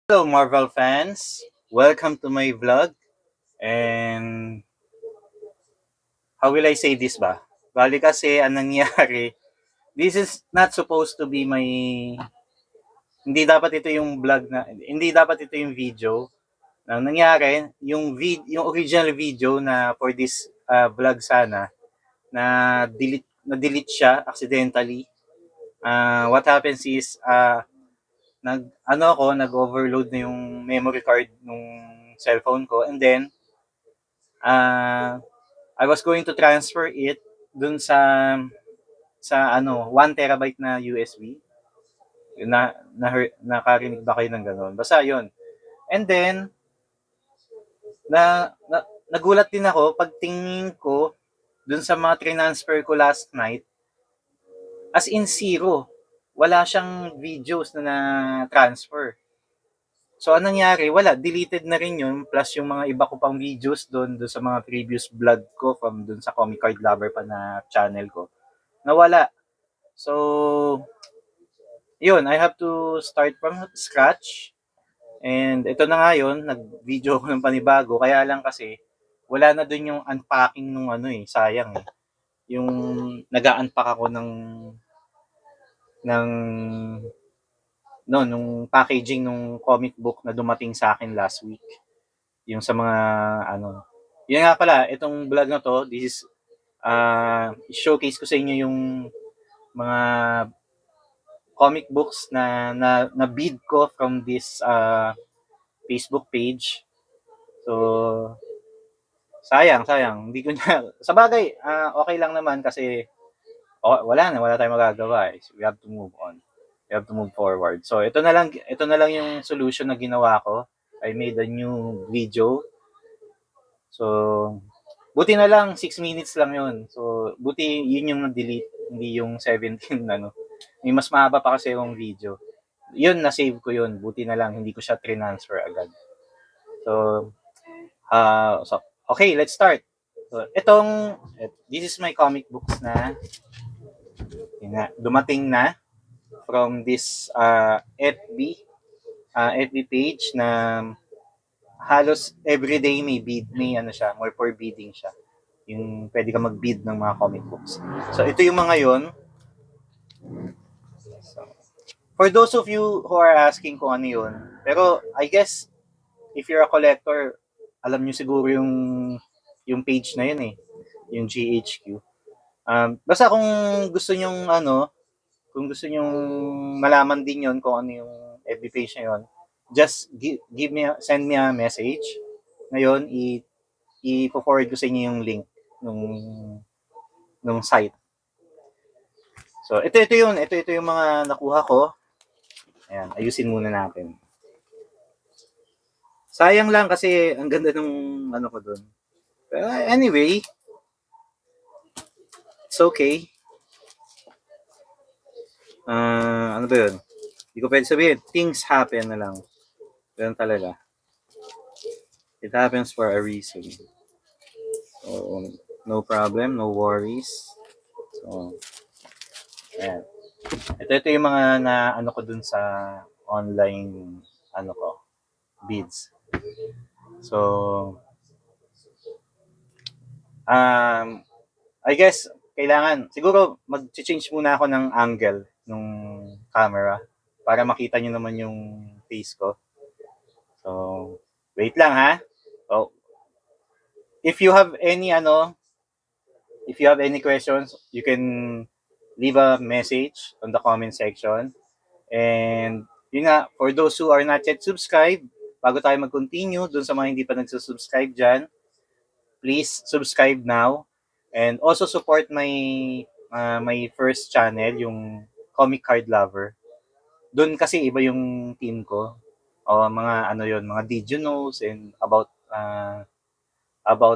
Hello Marvel fans! Welcome to my vlog. And how will I say this ba? Bali kasi ang nangyari, this is not supposed to be my hindi dapat ito yung vlog na hindi dapat ito yung video. Ang nangyari, yung original video na for this vlog sana na delete siya accidentally. What happens is nag-overload na yung memory card nung cellphone ko, and then uh, I was going to transfer it dun sa 1 terabyte na USB. Nakarinig ba kayo ng ganun? Basta yun. And then, nagulat din ako pagtingin ko dun sa mga transfer ko last night, as in zero. Wala siyang videos na na-transfer. So, anong nangyari? Wala. Deleted na rin yun. Plus yung mga iba ko pang videos doon sa mga previous vlog ko from doon sa Comic Card Lover pa na channel ko. Nawala. So, yun. I have to start from scratch. And ito na nga yun. Nag-video ko ng panibago. Kaya lang kasi, wala na doon yung unpacking nung sayang eh. Yung nag-unpack ako ng no, nung packaging nung comic book na dumating sa akin last week. Yung sa mga yun nga pala, itong vlog na to, this is showcase ko sa inyo yung mga comic books na bid ko from this Facebook page. So sayang, hindi ko na sa bagay, okay lang naman kasi wala tayong magagawa. We have to move on. We have to move forward. So ito na lang yung solution na ginawa ko. I made a new video. So buti na lang 6 minutes lang 'yun. So buti 'yun yung na-delete, hindi yung 17 ano. May mas mahaba pa kasi yung video. 'Yun na-save ko 'yun. Buti na lang hindi ko siya transfer agad. So okay, let's start. So this is my comic books na dumating na from this FB page na halos everyday may more for bidding siya. Yung pwede ka mag-bid ng mga comic books. So ito yung mga yon. So, for those of you who are asking kung ano yun, pero I guess if you're a collector, alam nyo siguro yung page na yun eh, yung GHQ. Basta kung gusto nyong malaman din yon kung ano yung FB page na yon, just send me a message. Ngayon, i-forward ko sa inyo yung link nung site. So, ito yung mga nakuha ko. Ayan, ayusin muna natin. Sayang lang kasi ang ganda ng ko doon. Anyway, it's okay. Ano ba yun? Hindi ko pwede sabihin. Things happen na lang. Ganun talaga. It happens for a reason. So, no problem, no worries. So, ayan. Ito yung mga ko dun sa online bids. So, I guess kailangan siguro mag-change muna ako ng angle ng camera para makita nyo naman yung face ko. So, wait lang ha. So, if you have any questions, you can leave a message on the comment section. And yun nga, for those who are not yet subscribed, bago tayo mag-continue, dun sa mga hindi pa nagsusubscribe dyan, please subscribe now. And also support my first channel, yung Comic Card Lover. Doon kasi iba yung team ko. O mga mga did you knows and about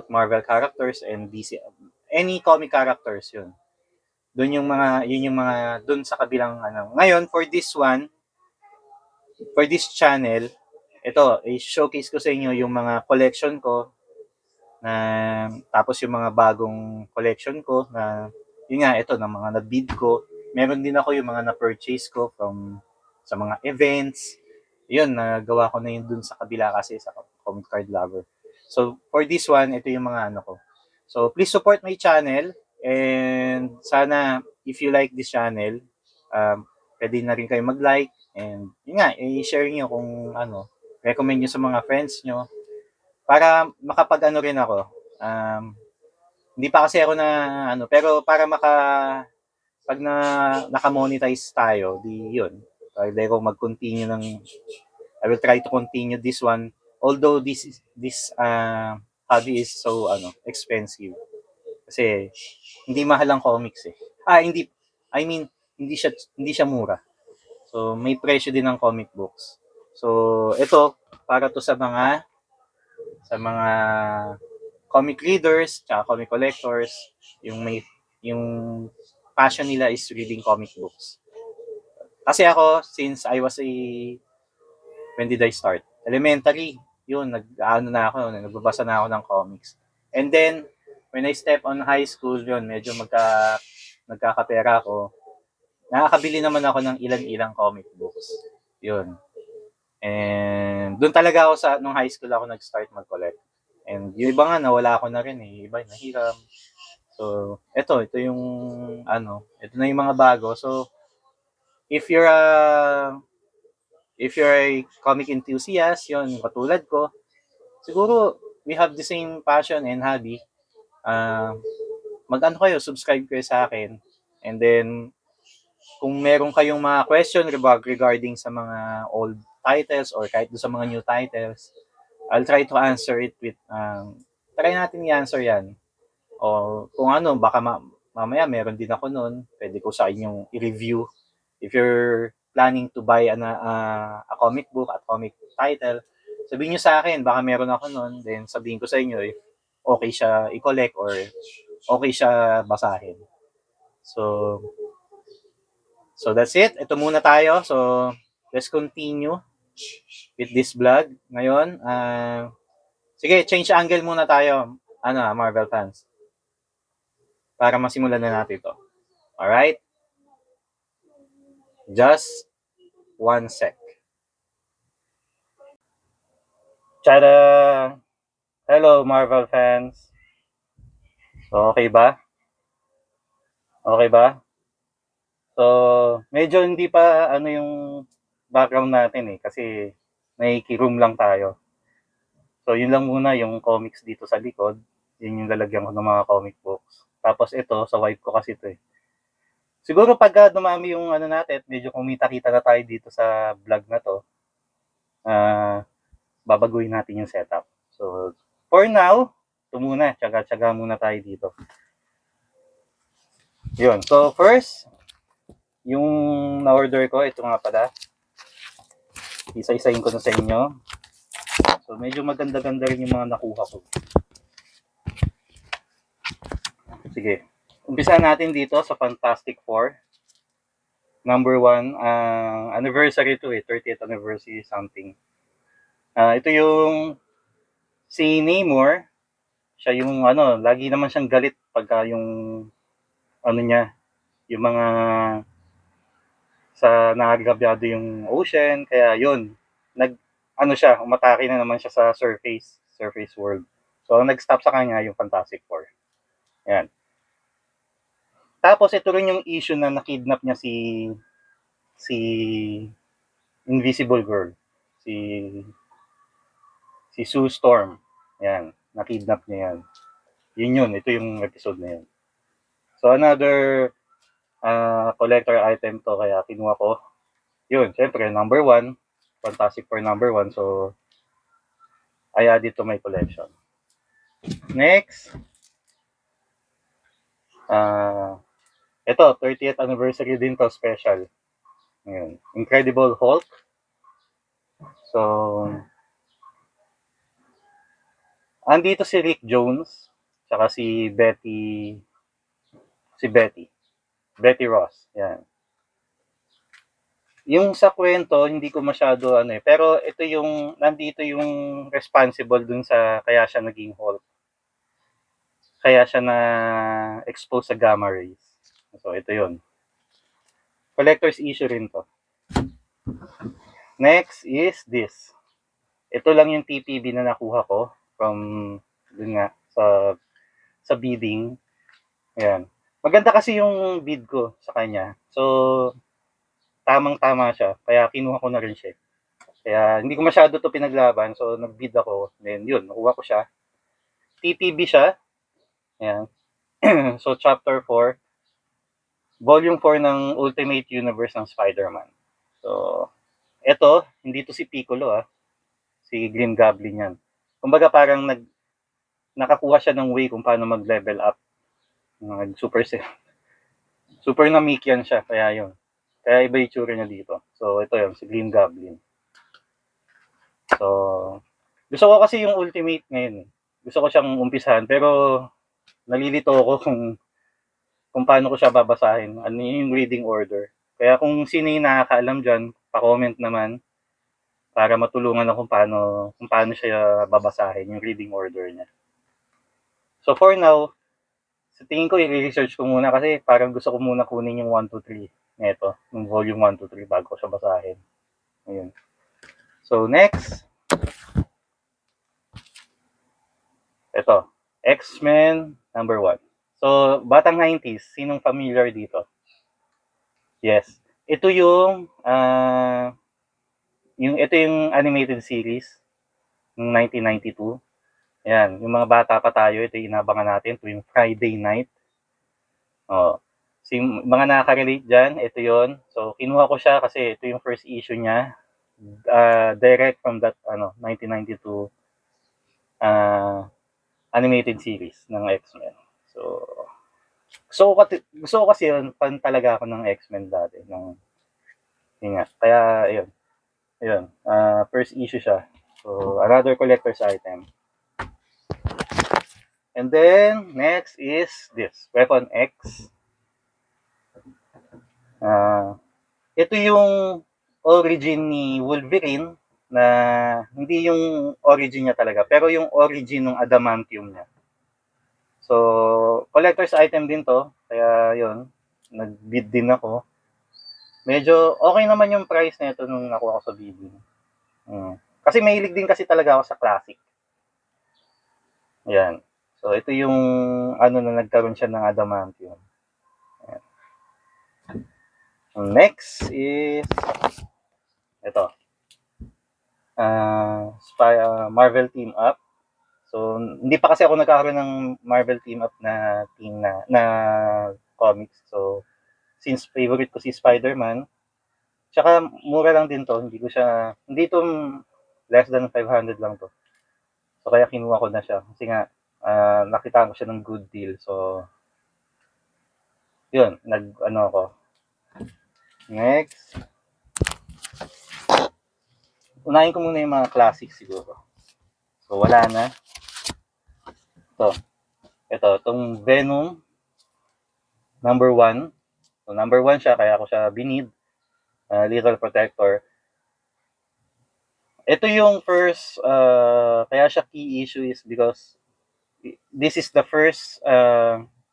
Marvel characters and DC, any comic characters yun. Yun yung mga doon sa kabilang Ngayon for this channel, ito i-showcase ko sa inyo yung mga collection ko na tapos yung mga bagong collection ko na yun nga ito ng mga na-bid ko. Meron din ako yung mga na-purchase ko from sa mga events. yun, nagawa ko na yun dun sa kabila kasi sa Comic Card Lover. So, for this one, ito yung mga ano ko. So, please support my channel and sana if you like this channel, pwede na rin kayo mag-like and yun nga, i-share nyo kung ano, recommend nyo sa mga friends nyo para makapag ano rin ako. Hindi pa kasi ako na ano, pero para pag naka-monetize tayo, di yun. Pwede ko mag-continue ng I will try to continue this one. Although this hobby is so expensive. Kasi hindi mahal ang comics eh. Hindi I mean hindi siya mura. So may presyo din ng comic books. So ito para to sa mga comic readers, tsaka comic collectors, yung passion nila is reading comic books. Kasi ako since I was when did I start? Elementary. Yun, nagbabasa na ako ng comics. And then, when I step on high school, yun, medyo nagkakapera ako. Nakakabili naman ako ng ilang-ilang comic books. Yun. And doon talaga ako nung high school ako nag-start mag-collect. And yung iba nga, nawala ako na rin eh. Iba, nahiram. So, ito yung, ito na yung mga bago. So, if you're a comic enthusiast, yun, katulad ko, siguro we have the same passion and hobby. Mag-ano kayo, subscribe kayo sa akin. And then, kung meron kayong mga question regarding sa mga old titles or kahit sa mga new titles, I'll try to answer it with, try natin i-answer yan. O kung ano, baka mamaya meron din ako nun, pwede ko sa inyong i-review. If you're planning to buy a comic book at comic title, sabihin nyo sa akin, baka meron ako nun, then sabihin ko sa inyo if okay siya i-collect or okay siya basahin. So that's it. Ito muna tayo. So let's continue with this vlog. Ngayon, sige, change angle muna tayo, Marvel fans. Para masimulan na natin ito. Alright? Just 1 sec. Tada! Hello, Marvel fans. So, okay ba? Okay ba? So, medyo hindi pa yung background natin eh kasi nakikiroom lang tayo. So, yun lang muna yung comics dito sa likod. Yun yung lalagyan ko ng mga comic books. Tapos ito, sa wife ko kasi ito eh. Siguro pagka dumami yung natin, medyo kumita-kita na tayo dito sa vlog na to, babaguhin natin yung setup. So, for now, ito muna, tsaga-tsaga muna tayo dito. Yun. So, first, yung na-order ko, ito nga pala. Isa-isahin ko na sa inyo. So, medyo maganda-ganda rin yung mga nakuha ko. Sige. Umpisa natin dito sa Fantastic Four. Number 1, anniversary to 30th anniversary something. Ito yung si Namor. Siya yung lagi naman siyang galit pagka yung niya, yung mga sa nagabyado yung ocean, kaya yun, umatake na naman siya sa surface world. So, ang nag-stop sa kanya yung Fantastic Four. Yan. Tapos, ito rin yung issue na nakidnap niya si Invisible Girl. Si Sue Storm. Yan. Nakidnap niya yan. Yun. Ito yung episode na yun. So, another collector item to, kaya kinuha ko. Yun, syempre, number 1. Fantastic Four number 1. So, I added to my collection. Next, ito, 30th anniversary din to, special. Ngayon, Incredible Hulk. So, andito si Rick Jones, saka si Betty Ross. Yan. Yung sa kwento, hindi ko masyado pero nandito yung responsible dun sa kaya siya naging Hulk. Kaya siya na expose sa gamma rays. So, ito yun. Collector's issue rin to. Next is this. Ito lang yung TPB na nakuha ko from dun nga sa bidding. Ayan. Maganda kasi yung bid ko sa kanya. So, tamang-tama siya. Kaya kinuha ko na rin siya. Kaya hindi ko masyado to pinaglaban. So, nag-bid ako. Then, yun, nakuha ko siya. TPB siya. Ayan. So, chapter 4. Volume 4 ng Ultimate Universe ng Spider-Man. So, eto, hindi to si Piccolo si Green Goblin yan. Kumbaga parang nakakuha siya ng way kung paano mag-level up. Super super na-meek yan siya, kaya yun. Kaya iba yung tsura niya dito. So, ito yun, si Green Goblin. So, gusto ko kasi yung Ultimate ngayon. Gusto ko siyang umpisahan, pero nalilito ako kung paano ko siya babasahin. Ano yung reading order. Kaya kung sino yung nakakaalam dyan, pa-comment naman para matulungan ako kung paano siya babasahin, yung reading order niya. So for now, sa tingin ko i-research ko muna kasi parang gusto ko muna kunin yung 1, 2, 3 nito, yung volume 1, 2, 3 bago ko siya basahin. Ayun. So next, ito, X-Men number 1. So, batang 90s, sinong familiar dito? Yes. Ito ito yung animated series ng 1992. Ayan, yung mga bata pa tayo, ito yung inabangan natin tuwing Friday night. Oh. So, yung mga nakaka-relate dyan, ito yon. So, kinuha ko siya kasi ito yung first issue niya. Direct from that 1992 animated series ng X-Men. So, gusto ko kasi yun, fan talaga ako ng X-Men dati. Yun nga. Kaya, yun. Yun. First issue siya. So, another collector's item. And then, next is this. Weapon X. Ito yung origin ni Wolverine na hindi yung origin niya talaga, pero yung origin ng adamantium niya. So, collector's item din to. Kaya yun, nag-bid din ako. Medyo okay naman yung price na ito nung nakuha ko sa bidding. Kasi mahilig din kasi talaga ako sa classic. Ayan. So, ito yung na nagkaroon siya ng adamantium. Ayan. Next is ito. Marvel Team Up. So, hindi pa kasi ako nagkakaroon ng Marvel Team Up na team na comics. So, since favorite ko si Spider-Man, tsaka mura lang din to, hindi to less than 500 lang to. So, kaya kinuha ko na siya. Kasi nga, nakita ko siya ng good deal. So, yun, ako. Next. Unahin ko muna yung mga classics siguro. So, wala na. Itong Venom, number 1. So, number 1 siya, kaya ako siya binid. Lethal Protector. Ito yung first, kaya siya key issue is because this is the first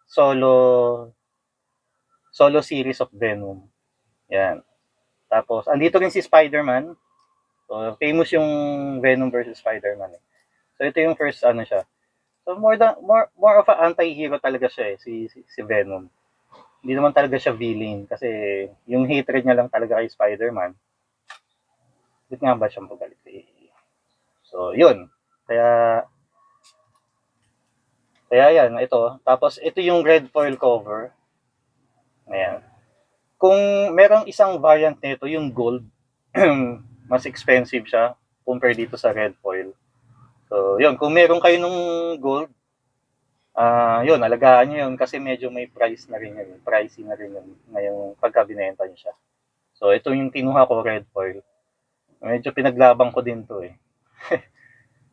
solo series of Venom. Yan. Tapos, andito rin si Spider-Man. So, famous yung Venom versus Spider-Man. So, ito yung first siya. So, more of an anti-hero talaga siya si Venom. Hindi naman talaga siya villain kasi yung hatred niya lang talaga kay Spider-Man. Bakit nga ba siyang magalit? So, yun. Kaya yan, ito. Tapos, ito yung red foil cover. Ayan. Kung merong isang variant nito, yung gold, mas expensive siya compare dito sa red foil. So, yun. Kung meron kayo nung gold, yun, alagaan nyo yun kasi medyo may price na rin yun. Pricey na rin yun ngayong pagkabinenta nyo siya. So, ito yung kinuha ko, red foil. Medyo pinaglabang ko din to eh.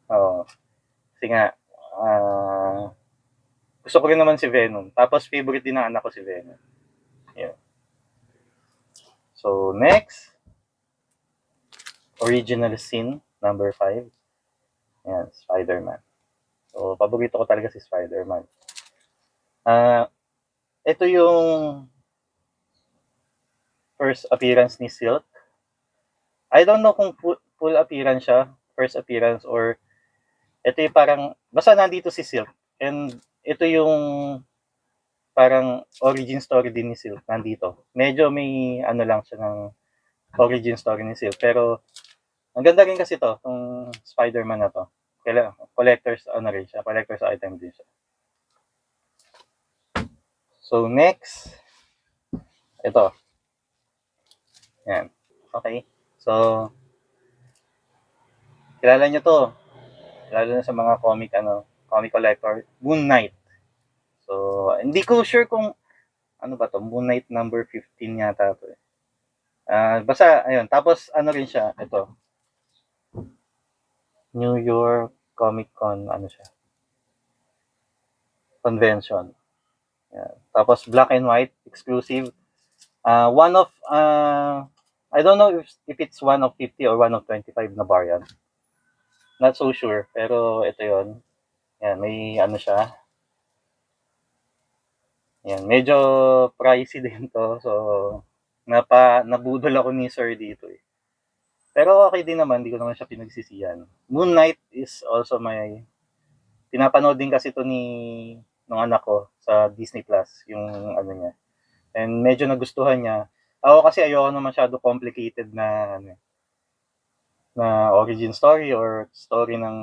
Oo. Kasi nga, gusto ko rin naman si Venom. Tapos, favorite din ng anak ko si Venom. Yeah. So, next. Original Sin, number 5. Yan, Spider-Man. So, paborito ko talaga si Spider-Man. Ito yung first appearance ni Silk. I don't know kung full appearance siya, first appearance, or ito yung parang, basta nandito si Silk. And ito yung parang origin story din ni Silk nandito. Medyo may ano lang siya ng origin story ni Silk. Pero ang ganda rin kasi to, itong Spider-Man na to. Collector's ano rin siya, collector's item din siya. So next, ito. Yan. Okay. So, kilala nyo to. Lalo na sa mga comic collector. Moon Knight. So, hindi ko sure kung ano ba to, Moon Knight number 15 yata to. Basta, ayun. Tapos, ano rin siya, ito. New York Comic Con, ano siya, convention. Yan. Tapos, black and white, exclusive. One of, I don't know if it's one of 50 or one of 25 na variant. Not so sure, pero ito yon. Yan, may ano siya. Yan, medyo pricey din to. So, nabudol ako ni Sir dito eh. Pero okay din naman, hindi ko naman siya pinagsisiyan. Moon Knight is also my, pinapanood din kasi to nung anak ko sa Disney Plus, yung ano niya. And medyo nagustuhan niya. Ako kasi ayoko na masyado complicated na na origin story or story ng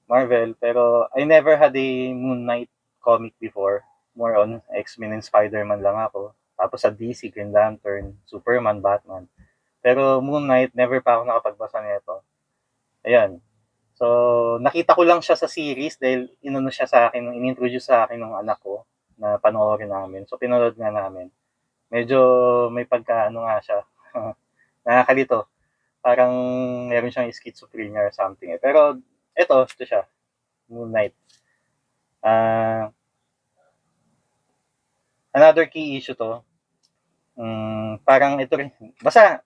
Marvel, pero I never had a Moon Knight comic before. More on X-Men and Spider-Man lang ako. Tapos sa DC, Green Lantern, Superman, Batman. Pero Moon Knight, never pa ako nakapagbasa nito. Ayan. So, nakita ko lang siya sa series dahil inano siya sa akin, inintroduce sa akin ng anak ko na panoorin namin. So, pinanood nga namin. Medyo may pagka, ano nga siya, nakakalito. Parang meron siyang schizophrenia or something. Eh. Pero, ito siya, Moon Knight. Another key issue to, parang ito rin, basta,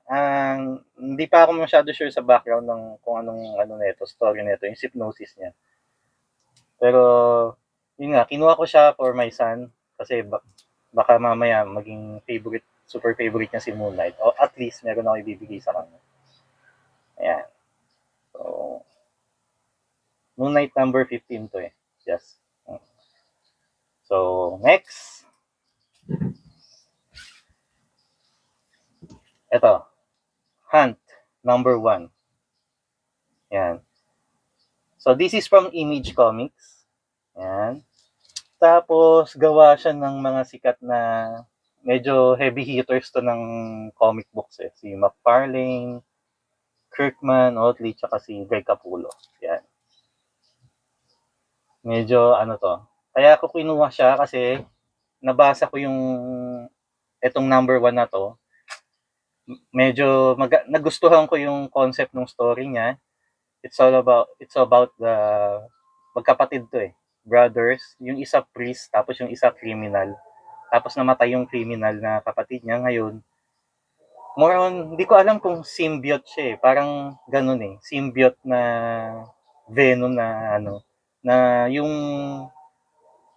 hindi pa ako masyado sure sa background ng kung anong ano nito, story nito, yung hypnosis niya. Pero, yun nga, kinuha ko siya for my son, kasi baka mamaya maging favorite, super favorite niya si Moon Knight. O at least, meron ako ibibigay sa kanya. Ayan. So, Moon Knight number 15 to eh. Yes. So, next. Ito. Hunt number 1. Yan. So, this is from Image Comics. Yan. Tapos, gawa siya ng mga sikat na medyo heavy hitters to ng comic books eh. Si McFarlane, Kirkman, Otley, tsaka si Greg Capullo. Yan. Medyo ano to. Kaya ako kinuha siya kasi nabasa ko yung etong number 1 na to. Medyo nagustuhan ko yung concept ng story niya. It's about the magkapatid to eh. Brothers, yung isa priest, tapos yung isa criminal. Tapos namatay yung criminal na kapatid niya ngayon. More on, hindi ko alam kung symbiote siya eh. Parang ganun eh. Symbiote na venom na ano, na yung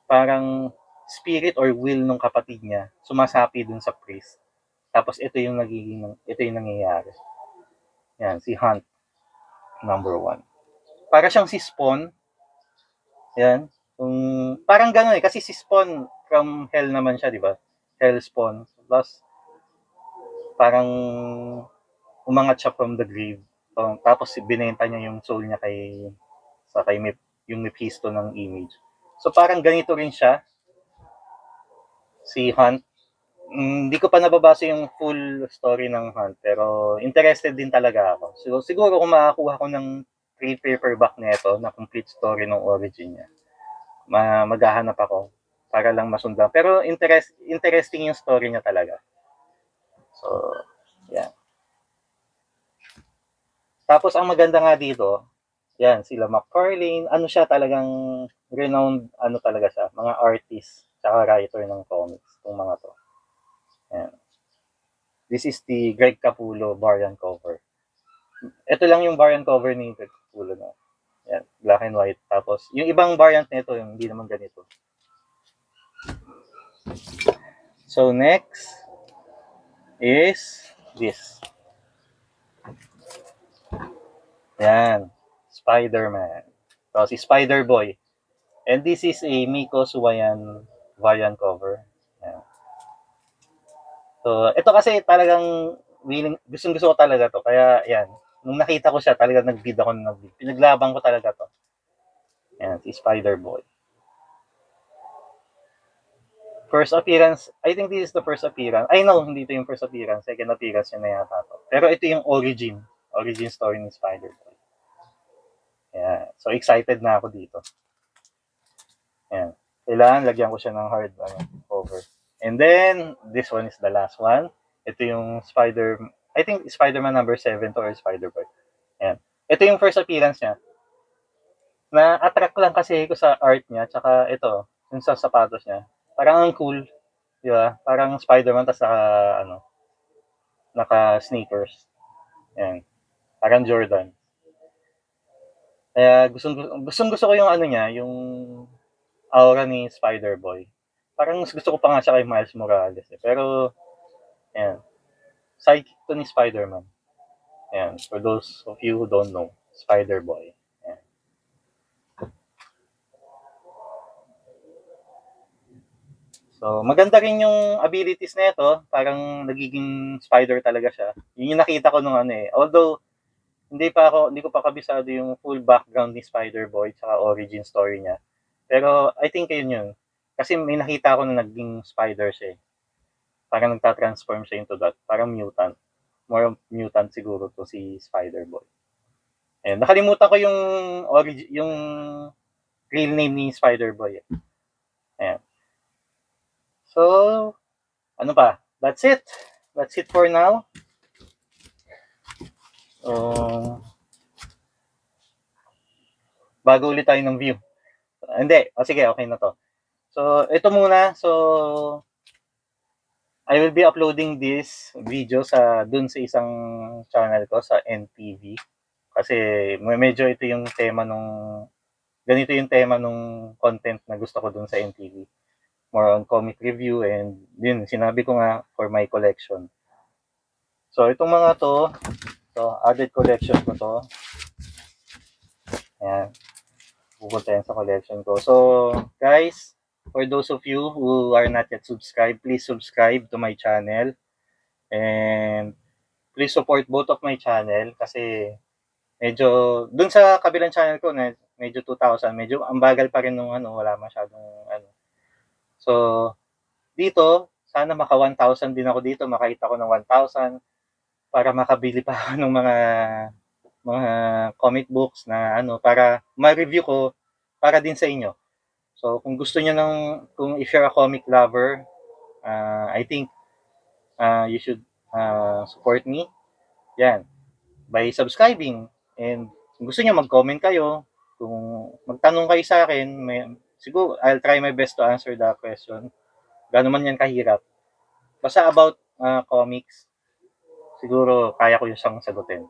parang spirit or will ng kapatid niya sumasapi dun sa priest. Tapos ito yung nangyayari. Yan, si Hunt, number 1. Para siyang si Spawn. Yan. Parang gano'n eh. Kasi si Spawn from Hell naman siya, di ba? Hell Spawn. Plus, parang umangat siya from the grave. Tapos binenta niya yung soul niya kay yung Mephisto ng Image. So parang ganito rin siya, si Hunt. Hindi ko pa nababasa yung full story ng Hunt, pero interested din talaga ako. So, siguro kung makakuha ko ng trade paperback nito na complete story ng origin niya, maghahanap ako para lang masundan. Pero interesting yung story niya talaga. So, yeah. Tapos ang maganda nga dito, yan, sila McFarlane, ano siya talagang renowned, ano talaga siya, mga artist, tsaka writer ng comics, itong mga to. Yan. This is the Greg Capullo variant cover. Ito lang yung variant cover ni Greg Capullo na. Yan, black and white. Tapos, yung ibang variant nito, yung hindi naman ganito. So, next is this. Yan. Spider-Man. So, si Spider-Boy. And this is a Miko Suwayan variant cover. Yan. So, ito kasi talagang gustong-gusto ko talaga to. Kaya, yan. Nung nakita ko siya, talaga nag-bid ako ng nag-bid. Pinaglaban ko talaga to. Yan, si Spider-Boy. First appearance, I think this is the first appearance. I know, hindi ito yung first appearance. Second appearance yun na yata to. Pero ito yung origin story ni Spider-Boy. Yeah. So, excited na ako dito. Yan. Kailangan lagyan ko siya ng hard cover. And then, this one is the last one. Ito yung I think Spider-Man number 7 to or Spider-Boy. Yan. Ito yung first appearance niya. Na-attract lang kasi ko sa art niya, tsaka ito, yung sa sapatos niya. Parang ang cool, di ba? Parang Spider-Man, tas naka sneakers. Parang Jordan. Kaya gusto ko yung ano niya, yung aura ni Spider-Boy. Parang gusto ko pa nga siya kay Miles Morales. Pero, ayan, sidekick to ni Spider-Man. Ayan, for those of you who don't know, Spider-Boy. Ayan. So, maganda rin yung abilities na ito. Parang nagiging spider talaga siya. Yun yung nakita ko nung ano eh. Although, hindi ko pa kabisado yung full background ni Spider-Boy tsaka origin story niya. Pero I think yun. Kasi may nakita ako na naging spider siya eh. Parang nagtatransform siya into that. Parang mutant. More mutant siguro to si Spider-Boy. Ayan. Nakalimutan ko yung real name ni Spider-Boy. Ayan. So, ano pa? That's it. That's it for now. Bago ulit tayo ng view. Hindi. Sige, okay na to. So, ito muna. So, I will be uploading this video dun sa isang channel ko sa NTV. Kasi medyo ganito yung tema nung content na gusto ko dun sa NTV. More on comic review and yun, sinabi ko nga for my collection. So, itong mga added collection ko to. Ayan. Pupunta yan sa collection ko. So, guys, for those of you who are not yet subscribed, please subscribe to my channel. And please support both of my channel kasi medyo, dun sa kabilang channel ko, medyo 2,000, medyo ang bagal pa rin nung wala masyadong So, dito, sana maka 1,000 din ako dito, makita ko ng 1,000 para makabili pa ako ng mga comic books na para ma-review ko para din sa inyo. So, kung gusto niyo kung if you're a comic lover, I think you should support me. Yan, by subscribing. And kung gusto niyo mag-comment kayo, kung magtanong kayo sa akin, siguro I'll try my best to answer the question. Gano'n man yan kahirap. Basta about comics, siguro kaya ko yung siyang sagutin.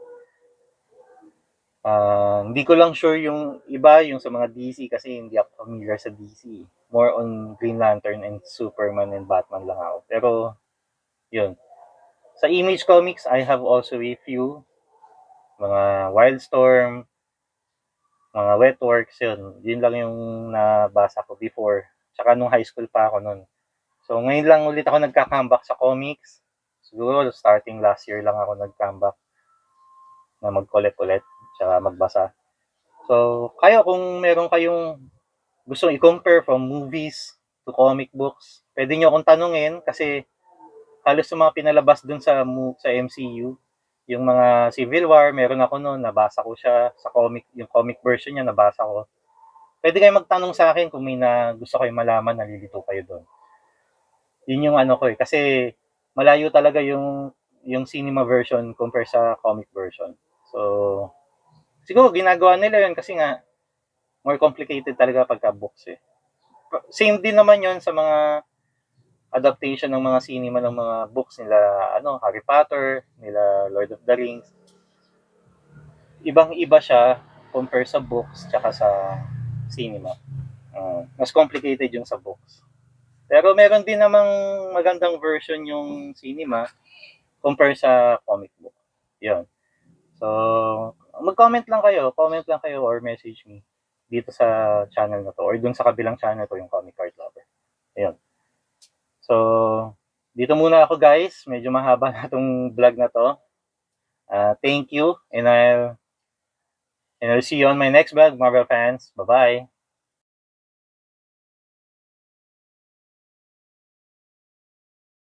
Hindi ko lang sure yung iba, yung sa mga DC kasi hindi ako familiar sa DC. More on Green Lantern and Superman and Batman lang ako. Pero, yun. Sa Image Comics, I have also a few. Mga Wildstorm, mga Wetworks, yun. Yun lang yung nabasa ko before. Tsaka nung high school pa ako nun. So, ngayon lang ulit ako nagka-comeback sa comics. Siguro, starting last year lang ako nag-comeback na mag-collect ulit, tsaka magbasa. So, kung meron kayong gustong i-compare from movies to comic books, pwede nyo akong tanungin kasi halos sa mga pinalabas dun sa MCU, yung mga Civil War, meron ako noon, nabasa ko siya sa yung comic version niya, nabasa ko. Pwede kayo magtanong sa akin kung may gusto kayo malaman, nalilito kayo doon. Yun yung ko eh, kasi malayo talaga yung cinema version compare sa comic version. So, siguro ginagawa nila yun kasi nga, more complicated talaga pagka books eh. Same din naman yun sa mga adaptation ng mga cinema ng mga books nila, Harry Potter, nila Lord of the Rings. Ibang-iba siya compare sa books tsaka sa cinema. Mas complicated yung sa books. Pero meron din namang magandang version yung cinema compare sa comic book. Yun. So, Mag-comment lang kayo or message me dito sa channel na to or dun sa kabilang channel ko, yung Comic Card Lover. Ayun. So, dito muna ako guys. Medyo mahaba na itong vlog na to. Thank you and I'll see you on my next vlog, Marvel fans. Bye-bye.